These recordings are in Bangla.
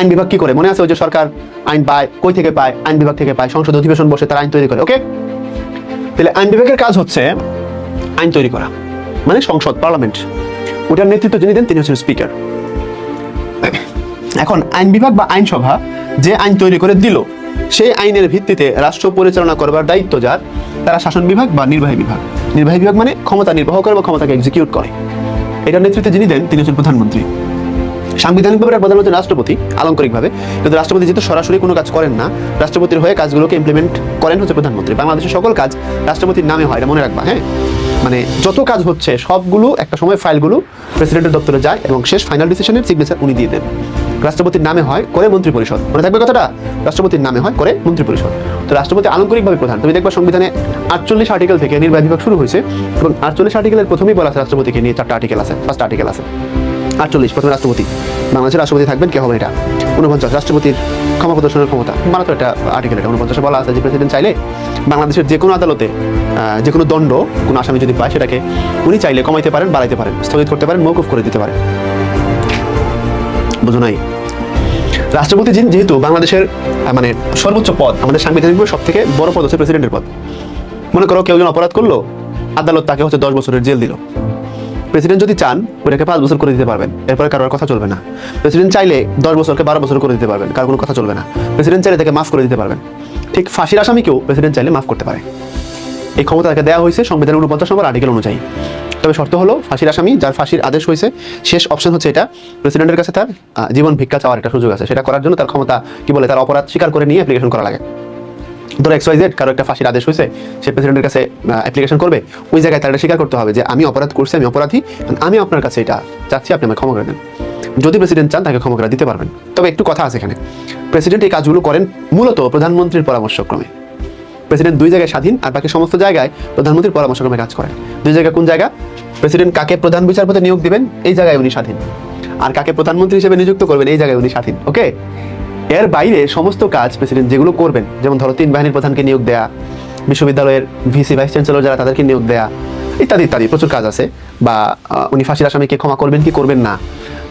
আইন বিভাগ কি করে মনে আছে? ওই যে সরকার আইন পায়, কই থেকে পায়? আইন বিভাগ থেকে পায়। সংসদ অধিবেশন বসে তারা আইন তৈরি করে। ওকে, তাহলে আইন বিভাগের কাজ হচ্ছে আইন তৈরি করা, মানে সংসদ, পার্লামেন্ট। ওটার নেতৃত্ব যিনি দেন তিনি হচ্ছেন স্পিকার। এখন আইন বিভাগ বা আইনসভা যে আইন তৈরি করে দিল, সেই আইনের ভিত্তিতে রাষ্ট্র পরিচালনা করবার দায়িত্ব যার, তারা শাসন বিভাগ বা নির্বাহী বিভাগ। নির্বাহী বিভাগ মানে ক্ষমতা নির্বাহ করে বা ক্ষমতাকে এক্সিকিউট করে। এটার নেতৃত্বে যিনি দেন তিনি হচ্ছেন প্রধানমন্ত্রী। সাংবিধানিকভাবে প্রধান হচ্ছেন রাষ্ট্রপতি আলংকারিকভাবে, কিন্তু রাষ্ট্রপতি যেহেতু সরাসরি কোনো কাজ করেন না, রাষ্ট্রপতির হয়ে কাজগুলোকে ইমপ্লিমেন্ট করেন হচ্ছে প্রধানমন্ত্রী। বাংলাদেশের সকল কাজ রাষ্ট্রপতির নামে হয়, এটা মনে রাখবা। হ্যাঁ, মানে যত কাজ হচ্ছে সবগুলো একটা সময় ফাইলগুলো প্রেসিডেন্টের দপ্তরে যায় এবং শেষ ফাইনাল ডিসিশনের সিগনেচার উনি দিয়ে দেন। রাষ্ট্রপতির নামে হয়, করে মন্ত্রী পরিষদ। মনে থাকবে কথাটা, রাষ্ট্রপতির নামে হয়, করে মন্ত্রী পরিষদ। তো রাষ্ট্রপতি আলংকারিকভাবে প্রধান। তুমি দেখবা সংবিধানে 48 আর্টিকেল থেকে নির্বাহী বিভাগ শুরু হয়েছে এবং 48 আর্টিকেলের প্রথমেই বলা আছে রাষ্ট্রপতিকে নিয়ে 4টা আর্টিকেল আছে। ফার্স্ট আর্টিকেল আছে 48, প্রথমে রাষ্ট্রপতি। বাংলাদেশের রাষ্ট্রপতি থাকবেন, কে হবেন? এটা 49, রাষ্ট্রপতির ক্ষমা প্রদর্শনের ক্ষমতা। মাত্র একটা আর্টিকেল, এটা 49 বলা আছে যে প্রেসিডেন্ট চাইলে বাংলাদেশের যে কোনো আদালতে যে কোনো দণ্ড কোনো আসামি যদি পায়, সেটাকে উনি চাইলে কমাইতে পারেন, বাড়াইতে পারেন, স্থগিত করতে পারেন, মওকুফ করে দিতে পারেন। বুঝো নাই? রাষ্ট্রপতি যেহেতু বাংলাদেশের মানে সর্বোচ্চ পদ, আমাদের সাংবিধানিকভাবে সব থেকে বড় পদ হচ্ছে প্রেসিডেন্টের পদ। মনে করো কেউ একজন অপরাধ করলো, আদালত তাকে হচ্ছে 10 বছরের জেল দিল। প্রেসিডেন্ট যদি চান ওটাকে 5 বছর করে দিতে পারবেন, এরপরে কারোর কথা চলবে না। প্রেসিডেন্ট চাইলে 10 বছরকে 12 বছর করে দিতে পারবেন, কারোর কোনো কথা চলবে না। প্রেসিডেন্ট চাইলে তাকে মাফ করে দিতে পারবেন। ঠিক ফাঁসির আসামিকেও প্রেসিডেন্ট চাইলে মাফ করতে পারে। এই ক্ষমতা তাকে দেওয়া হয়েছে সংবিধানের 49 নম্বর আর্টিকেল অনুযায়ী। তবে শর্ত হলো ফাঁসির আসামি যার ফাঁসির আদেশ হয়েছে, শেষ অপশন হচ্ছে এটা, প্রেসিডেন্টের কাছে তার জীবন ভিক্ষা চাওয়ার একটা সুযোগ আছে। সেটা করার জন্য তার ক্ষমতা কি বলে, তার অপরাধ স্বীকার করে নিয়ে অ্যাপ্লিকেশন করা লাগে। ধরো XYZ কারো একটা ফাঁসির আদেশ হয়েছে, সে প্রেসিডেন্টের কাছে অ্যাপ্লিকেশন করবে, ওই জায়গায় তার এটা স্বীকার করতে হবে যে আমি অপরাধ করছি, আমি অপরাধী, আমি আপনার কাছে এটা চাচ্ছি, আপনি আমাকে ক্ষমা করে দেন। যদি প্রেসিডেন্ট চান তাকে ক্ষমা করে দিতে পারবেন। তবে একটু কথা আছে এখানে, প্রেসিডেন্ট এই কাজগুলো করেন মূলত প্রধানমন্ত্রীর পরামর্শক্রমে। প্রেসিডেন্ট 2 জায়গায় স্বাধীন, আর বাকি সমস্ত জায়গায় প্রধানমন্ত্রীর পরামর্শক্রমে কাজ করেন। 2 জায়গা কোন জায়গা? প্রেসিডেন্ট কাকে প্রধান বিচারপতি নিয়োগ দিবেন, এই জায়গায় উনি স্বাধীন। আর কাকে প্রধানমন্ত্রী হিসেবে নিযুক্ত করবেন, এই জায়গায় উনি স্বাধীন। ওকে, এর বাইরে সমস্ত কাজ প্রেসিডেন্ট যেগুলো করবেন, যেমন ধরো 3 বাহিনীর প্রধানকে নিয়োগ দেয়া, বিশ্ববিদ্যালয়ের ভিসি ভাইস চ্যান্সেলর যারা তাদেরকে নিয়োগ দেয়া, ইত্যাদি ইত্যাদি প্রচুর কাজ আছে। বা উনি ফাঁসির আসামিকে ক্ষমা করবেন কি করবেন না,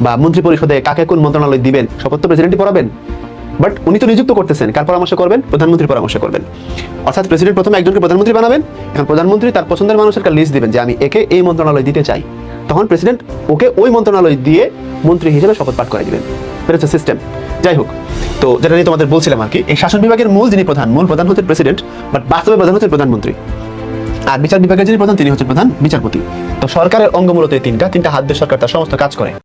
বা মন্ত্রী পরিষদে কাকে কোন মন্ত্রণালয় দিবেন, শপথ তো প্রেসিডেন্টই পড়াবেন। বাট উনি তো নিযুক্ত করতেছেন, কার পরামর্শ করবেন? প্রধানমন্ত্রীর পরামর্শ করবেন। অর্থাৎ প্রেসিডেন্ট প্রথমে একজনকে প্রধানমন্ত্রী বানাবেন, এখন প্রধানমন্ত্রী তার পছন্দের মানুষের একটা লিস্ট দিবেন যে আমি একে এই মন্ত্রণালয় দিতে চাই। তখন প্রেসিডেন্ট ওকে ওই মন্ত্রণালয় দিয়ে মন্ত্রী হিসেবে শপথ পাঠ করে দিবেন। এটা হচ্ছে সিস্টেম। যাই হোক, তো যেটা নিয়ে তোমাদের বলছিলাম আর কি, এই শাসন বিভাগের মূল প্রধান হচ্ছেন প্রেসিডেন্ট, বাট বাস্তবে প্রধান হচ্ছেন প্রধানমন্ত্রী। আর বিচার বিভাগের যিনি প্রধান তিনি হচ্ছেন প্রধান বিচারপতি। তো সরকারের অঙ্গ মূলত এই তিনটা হাত দিয়ে সরকার তার সমস্ত কাজ করে।